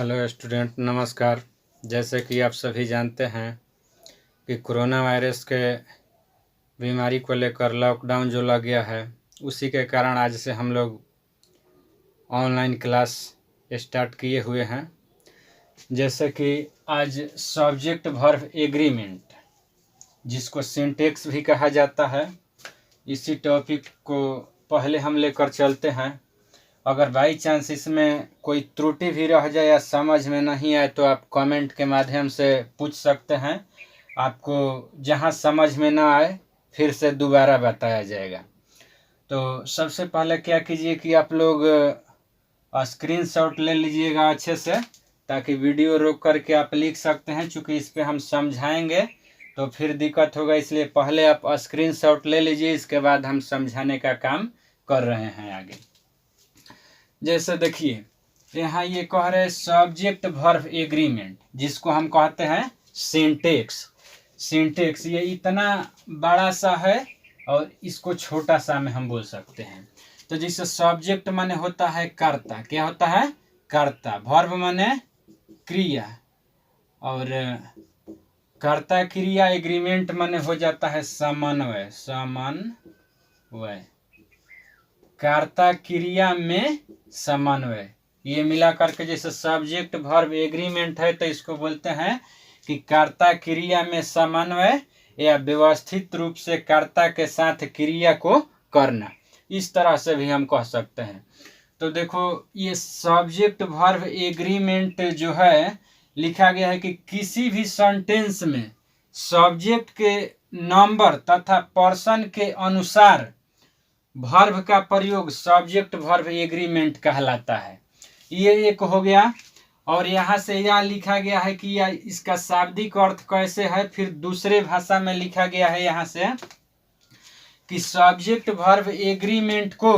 Hello student, नमस्कार। जैसे कि आप सभी जानते हैं कि कोरोना वायरस के बीमारी को लेकर लॉकडाउन जो लग गया है, उसी के कारण आज से हम लोग ऑनलाइन क्लास स्टार्ट किए हुए हैं। जैसे कि आज सब्जेक्ट वर्ब एग्रीमेंट, जिसको सिंटेक्स भी कहा जाता है, इसी टॉपिक को पहले हम लेकर चलते हैं। अगर बाई चांस इसमें कोई त्रुटि भी रह जाए या समझ में नहीं आए तो आप कमेंट के माध्यम से पूछ सकते हैं। आपको जहां समझ में ना आए फिर से दोबारा बताया जाएगा। तो सबसे पहले क्या कीजिए कि आप लोग स्क्रीनशॉट ले लीजिएगा अच्छे से, ताकि वीडियो रोक करके आप लिख सकते हैं। चूँकि इस पर हम समझाएंगे तो फिर दिक्कत होगा, इसलिए पहले आप स्क्रीनशॉट ले लीजिए, इसके बाद हम समझाने का काम कर रहे हैं आगे। जैसे देखिए, यहाँ ये कह रहे हैं सब्जेक्ट वर्ब एग्रीमेंट, जिसको हम कहते हैं सिंटेक्स। सिंटेक्स ये इतना बड़ा सा है और इसको छोटा सा में हम बोल सकते हैं। तो जैसे सब्जेक्ट माने होता है कर्ता, क्या होता है? कर्ता। वर्ब माने क्रिया, और कर्ता क्रिया। एग्रीमेंट माने हो जाता है समन्वय। समन्वय, कर्ता क्रिया में समन्वय, ये मिला करके जैसे सब्जेक्ट वर्ब एग्रीमेंट है, तो इसको बोलते हैं कि कर्ता क्रिया में समन्वय या व्यवस्थित रूप से कर्ता के साथ क्रिया को करना। इस तरह से भी हम कह सकते हैं। तो देखो, ये सब्जेक्ट वर्ब एग्रीमेंट जो है लिखा गया है कि किसी भी सेंटेंस में सब्जेक्ट के नंबर तथा पर्सन के अनुसार वर्ब का प्रयोग सब्जेक्ट वर्ब एग्रीमेंट कहलाता है। ये एक हो गया। और यहाँ से यह लिखा गया है कि यह इसका शाब्दिक अर्थ कैसे है। फिर दूसरे भाषा में लिखा गया है यहाँ से कि सब्जेक्ट वर्ब एग्रीमेंट को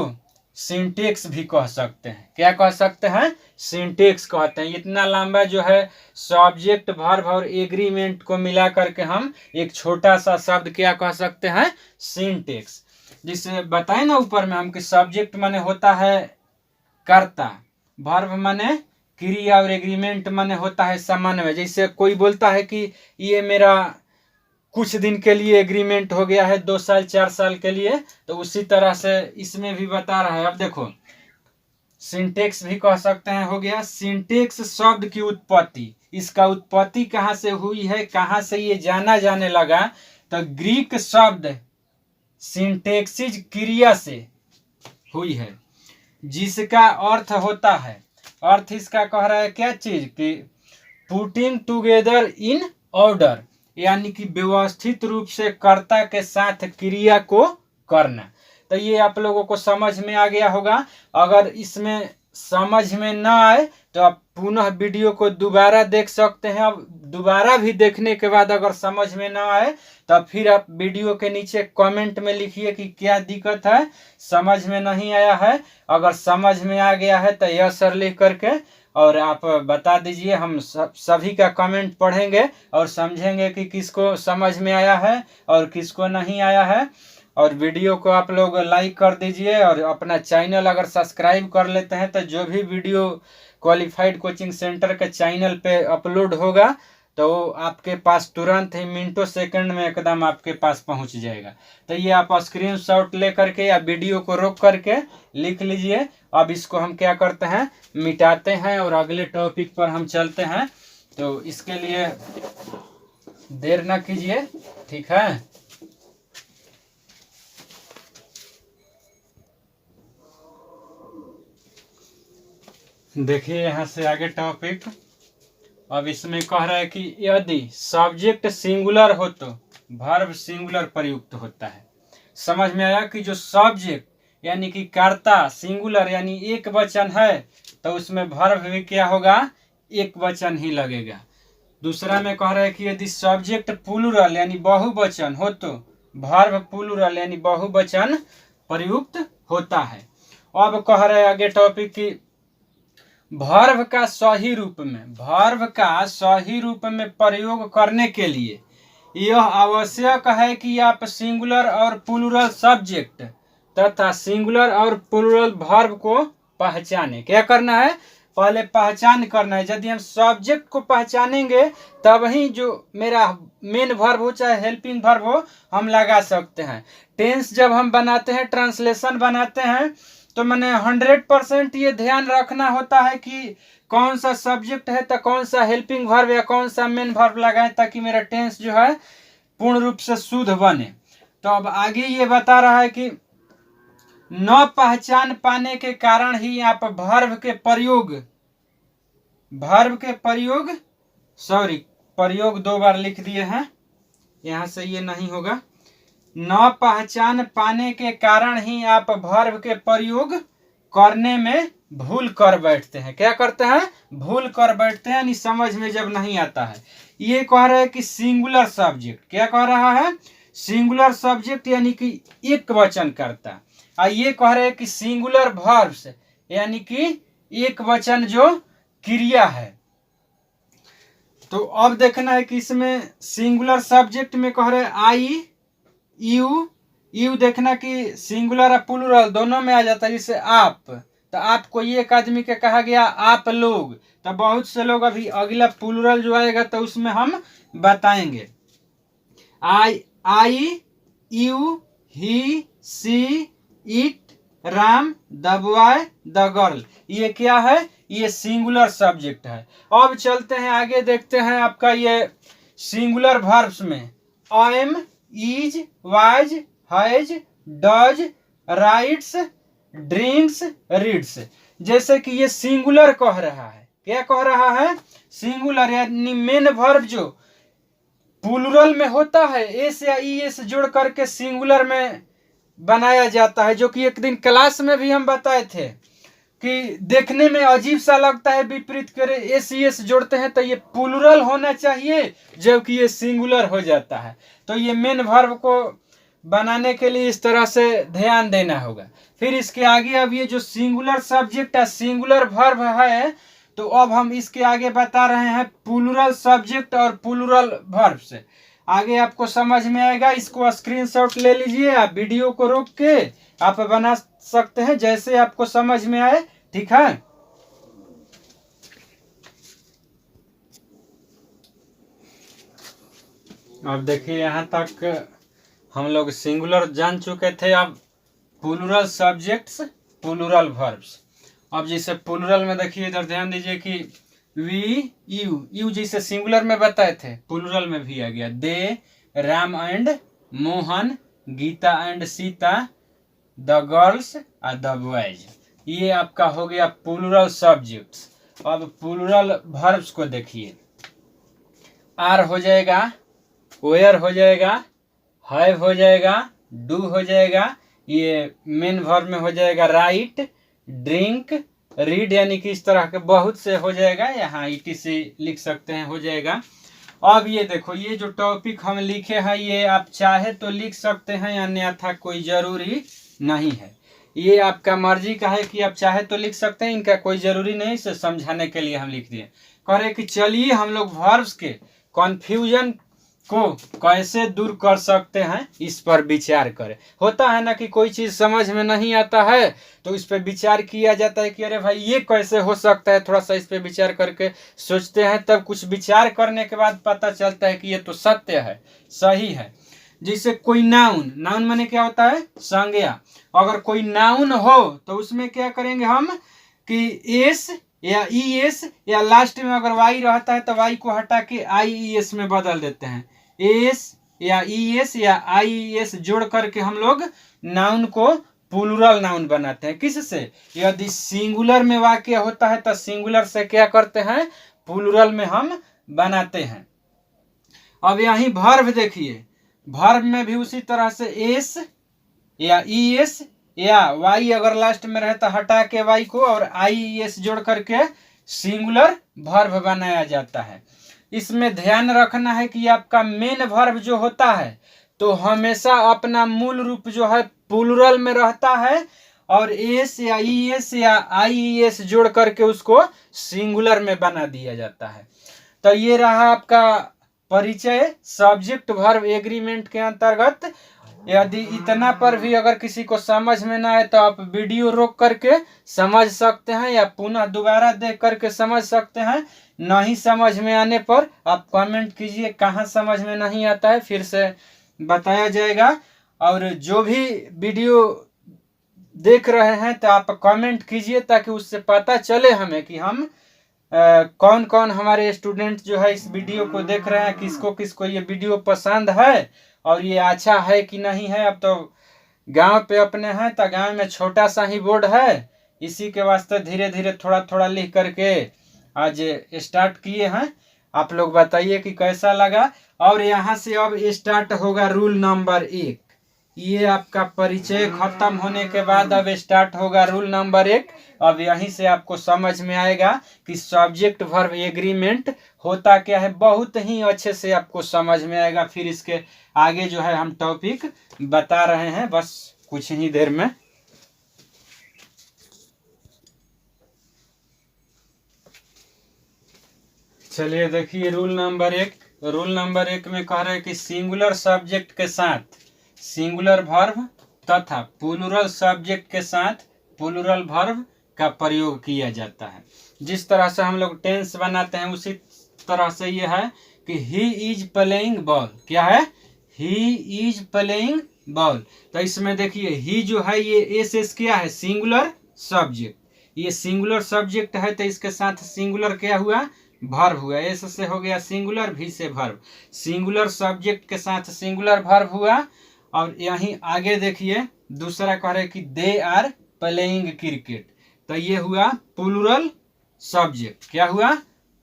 सिंटेक्स भी कह सकते हैं। क्या कह सकते हैं? सिंटेक्स कहते हैं। इतना लंबा जो है सब्जेक्ट वर्ब और एग्रीमेंट को मिला करके हम एक छोटा सा शब्द क्या कह सकते हैं? सिंटेक्स। जिसे बताए ना ऊपर में हम कि सब्जेक्ट माने होता है कर्ता, वर्ब माने क्रिया, और एग्रीमेंट माने होता है समन्वय। जैसे कोई बोलता है कि ये मेरा कुछ दिन के लिए एग्रीमेंट हो गया है, 2 साल 4 साल के लिए, तो उसी तरह से इसमें भी बता रहा है। अब देखो, सिंटेक्स भी कह सकते हैं। हो गया सिंटेक्स शब्द की उत्पत्ति। इसका उत्पत्ति कहाँ से हुई है, कहाँ से ये जाना जाने लगा? तो ग्रीक शब्द सिंटेक्सिस क्रिया से हुई है, जिसका अर्थ होता है, अर्थ इसका कह रहा है क्या चीज कि पुटिंग टुगेदर इन ऑर्डर, यानी कि व्यवस्थित रूप से कर्ता के साथ क्रिया को करना। तो ये आप लोगों को समझ में आ गया होगा। अगर इसमें समझ में ना आए तो आप पुनः वीडियो को दोबारा देख सकते हैं। अब दोबारा भी देखने के बाद अगर समझ में ना आए तो फिर आप वीडियो के नीचे कमेंट में लिखिए कि क्या दिक्कत है, समझ में नहीं आया है। अगर समझ में आ गया है तो यह सर लिख करके और आप बता दीजिए। हम सभी का कमेंट पढ़ेंगे और समझेंगे कि किसको समझ में आया है और किसको नहीं आया है। और वीडियो को आप लोग लाइक कर दीजिए, और अपना चैनल अगर सब्सक्राइब कर लेते हैं तो जो भी वीडियो क्वालिफाइड कोचिंग सेंटर के चैनल पे अपलोड होगा तो वो आपके पास तुरंत ही मिनटों सेकंड में एकदम आपके पास पहुंच जाएगा। तो ये आप स्क्रीनशॉट ले करके या वीडियो को रोक करके लिख लीजिए। अब इसको हम क्या करते हैं, मिटाते हैं और अगले टॉपिक पर हम चलते हैं। तो इसके लिए देर ना कीजिए, ठीक है। देखिए यहाँ से आगे टॉपिक। अब इसमें कह रहा है कि यदि सब्जेक्ट सिंगुलर हो तो वर्ब सिंगुलर प्रयुक्त होता है। समझ में आया कि जो सब्जेक्ट यानी कि कर्ता सिंगुलर यानी एक वचन है तो उसमें वर्ब भी क्या होगा? एक वचन ही लगेगा। दूसरा में कह रहा है कि यदि सब्जेक्ट प्लूरल यानी बहुवचन हो तो वर्ब प्लूरल यानी बहुवचन प्रयुक्त होता है। अब कह रहे हैं आगे टॉपिक की वर्ब का सही रूप में प्रयोग करने के लिए यह आवश्यक है कि आप सिंगुलर और प्लूरल सब्जेक्ट तथा सिंगुलर और प्लूरल वर्ब को पहचाने। क्या करना है? पहले पहचान करना है। यदि हम सब्जेक्ट को पहचानेंगे तब ही जो मेरा मेन वर्ब हो चाहे हेल्पिंग वर्ब हो हम लगा सकते हैं। टेंस जब हम बनाते हैं, ट्रांसलेशन बनाते हैं, तो मैंने 100% ये ध्यान रखना होता है कि कौन सा सब्जेक्ट है तो कौन सा हेल्पिंग वर्ब या कौन सा मेन वर्ब लगाएं, ताकि मेरा टेंस जो है पूर्ण रूप से शुद्ध बने। तो अब आगे ये बता रहा है कि न पहचान पाने के कारण ही आप वर्ब के प्रयोग 2 बार लिख दिए हैं, यहां से ये नहीं होगा। न पहचान पाने के कारण ही आप वर्ब के प्रयोग करने में भूल कर बैठते हैं। क्या करते हैं? भूल कर बैठते हैं, यानी समझ में जब नहीं आता है। ये कह रहा है कि सिंगुलर सब्जेक्ट, क्या कह रहा है? सिंगुलर सब्जेक्ट यानी कि एक वचन करता। और ये कह रहे हैं कि सिंगुलर वर्ब्स यानी कि एक वचन जो क्रिया है। तो अब देखना है कि इसमें सिंगुलर सब्जेक्ट में कह रहे आई यू देखना कि सिंगुलर और प्लूरल दोनों में आ जाता है। जैसे आप, तो आप कोई एक आदमी के कहा गया आप लोग, तो बहुत से लोग, अभी अगला प्लूरल जो आएगा तो उसमें हम बताएंगे। I you he she it Ram the boy the girl, ये क्या है? ये सिंगुलर सब्जेक्ट है। अब चलते हैं आगे, देखते हैं आपका ये सिंगुलर वर्ब्स में am, is, was, has, does, writes, drinks, reads. जैसे कि ये सिंगुलर कह रहा है। क्या कह रहा है? सिंगुलर, यानी मेन वर्ब जो प्लूरल में होता है एस या ई एस जोड़ करके सिंगुलर में बनाया जाता है, जो कि एक दिन क्लास में भी हम बताए थे कि देखने में अजीब सा लगता है, विपरीत करे एस ई एस जोड़ते हैं तो ये प्लूरल होना चाहिए, जबकि ये सिंगुलर हो जाता है। तो ये मेन वर्ब को बनाने के लिए इस तरह से ध्यान देना होगा। फिर इसके आगे अब ये जो सिंगुलर सब्जेक्ट है, सिंगुलर वर्ब है, तो अब हम इसके आगे बता रहे हैं प्लूरल सब्जेक्ट और प्लूरल वर्ब से। आगे आपको समझ में आएगा। इसको स्क्रीनशॉट ले लीजिए, आप वीडियो को रोक के आप बना सकते हैं जैसे आपको समझ में आए, ठीक है। अब देखिए यहाँ तक हम लोग सिंगुलर जान चुके थे। अब प्लूरल सब्जेक्ट्स, प्लूरल वर्ब्स। अब जैसे प्लूरल में देखिए, इधर ध्यान दीजिए कि वी यू जैसे सिंगुलर में बताए थे, प्लूरल में भी आ गया। They, Ram and Mohan, Geeta and Sita, the girls और द बॉयज, ये आपका हो गया प्लूरल सब्जेक्ट्स। अब प्लूरल वर्ब्स को देखिए। आर हो जाएगा, वेयर हो जाएगा, हैव हो जाएगा, डू हो जाएगा, ये मेन वर्ब में हो जाएगा राइट, ड्रिंक, रीड, यानी कि इस तरह के बहुत से हो जाएगा। यहाँ ETC लिख सकते हैं, हो जाएगा। अब ये देखो, ये जो टॉपिक हम लिखे हैं ये आप चाहे तो लिख सकते हैं, अन्यथा कोई जरूरी नहीं है। ये आपका मर्जी का है कि आप चाहे तो लिख सकते हैं, इनका कोई जरूरी नहीं, से समझाने के लिए हम लिख दिए। कह रहे कि चलिए हम लोग वर्ब्स के कन्फ्यूजन को कैसे दूर कर सकते हैं, इस पर विचार करें। होता है ना कि कोई चीज समझ में नहीं आता है तो इस पर विचार किया जाता है कि अरे भाई ये कैसे हो सकता है, थोड़ा सा इस पर विचार करके सोचते हैं, तब कुछ विचार करने के बाद पता चलता है कि ये तो सत्य है, सही है। जैसे कोई नाउन, नाउन माने क्या होता है? संज्ञा। अगर कोई नाउन हो तो उसमें क्या करेंगे हम कि एस या ई एस या लास्ट में अगर वाई रहता है तो वाई को हटा के आई ई एस में बदल देते हैं। एस या ई एस या आई ई एस जोड़ करके हम लोग नाउन को प्लूरल नाउन बनाते हैं। किससे? यदि सिंगुलर में वाक्य होता है तो सिंगुलर से क्या करते हैं? प्लूरल में हम बनाते हैं। अब यही वर्ब देखिए, वर्ब में भी उसी तरह से एस या ई एस या वाई अगर लास्ट में रहता हटा के वाई को और आई एस जोड़ करके सिंगुलर वर्ब बनाया जाता है। इसमें ध्यान रखना है कि आपका मेन वर्ब जो होता है तो हमेशा अपना मूल रूप जो है प्लूरल में रहता है, और एस या ई एस या आई एस जोड़ करके उसको सिंगुलर में बना दिया जाता है। तो ये रहा आपका परिचय सब्जेक्ट वर्ब एग्रीमेंट के अंतर्गत। यदि इतना पर भी अगर किसी को समझ में ना आए तो आप वीडियो रोक करके समझ सकते हैं या पुनः दोबारा देख करके समझ सकते हैं। नहीं समझ में आने पर आप कमेंट कीजिए कहाँ समझ में नहीं आता है, फिर से बताया जाएगा। और जो भी वीडियो देख रहे हैं तो आप कमेंट कीजिए ताकि उससे पता चले हमें कि हम कौन कौन हमारे स्टूडेंट जो है इस वीडियो को देख रहे हैं, किसको किसको ये वीडियो पसंद है और ये अच्छा है कि नहीं है। अब तो गांव पे अपने हैं तो गांव में छोटा सा ही बोर्ड है, इसी के वास्ते धीरे धीरे थोड़ा थोड़ा लिख करके आज स्टार्ट किए हैं। आप लोग बताइए कि कैसा लगा। और यहाँ से अब स्टार्ट होगा रूल नंबर 1। ये आपका परिचय खत्म होने के बाद अब स्टार्ट होगा रूल नंबर 1। अब यहीं से आपको समझ में आएगा कि सब्जेक्ट वर्ब एग्रीमेंट होता क्या है, बहुत ही अच्छे से आपको समझ में आएगा। फिर इसके आगे जो है हम टॉपिक बता रहे हैं बस कुछ ही देर में। चलिए देखिए रूल नंबर 1। रूल नंबर 1 में कह रहे हैं कि सिंगुलर सब्जेक्ट के साथ सिंगुलर वर्ब तथा प्लूरल सब्जेक्ट के साथ प्लूरल वर्ब का प्रयोग किया जाता है। जिस तरह से हम लोग टेंस बनाते हैं उसी तरह से यह है कि ही इज प्लेइंग बॉल। क्या है? He is playing ball. तो इसमें देखिए ही जो है ये एस क्या है? Singular subject. ये सिंगुलर सब्जेक्ट है तो इसके साथ सिंगुलर क्या हुआ? वर्ब हुआ। एस से हो गया सिंगुलर, भी से वर्ब। सिंगुलर सब्जेक्ट के साथ सिंगुलर वर्ब हुआ। और यहीं आगे देखिए दूसरा कह रहे कि दे आर प्लेइंग क्रिकेट। तो ये हुआ प्लूरल सब्जेक्ट। क्या हुआ?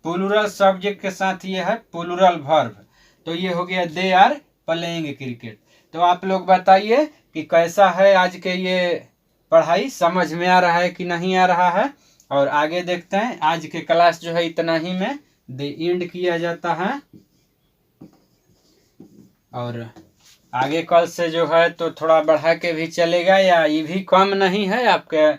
प्लूरल सब्जेक्ट के साथ ये है प्लूरल वर्ब। तो ये हो गया दे आर प्लेइंग क्रिकेट। तो आप लोग बताइए कि कैसा है आज के ये पढ़ाई, समझ में आ रहा है कि नहीं आ रहा है। और आगे देखते हैं। आज के क्लास जो है इतना ही में एंड किया जाता है। और आगे कल से जो है तो थोड़ा बढ़ा के भी चलेगा, या ये भी कम नहीं है। आपके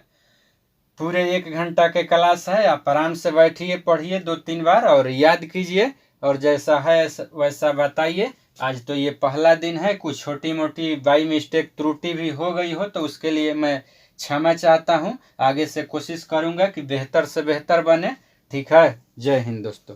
पूरे 1 घंटा के क्लास है। आप आराम से बैठिए, पढ़िए 2-3 बार और याद कीजिए और जैसा है वैसा बताइए। आज तो ये पहला दिन है, कुछ छोटी मोटी बाई मिस्टेक त्रुटि भी हो गई हो तो उसके लिए मैं क्षमा चाहता हूँ। आगे से कोशिश करूँगा कि बेहतर से बेहतर बने। ठीक है। जय हिंद दोस्तों।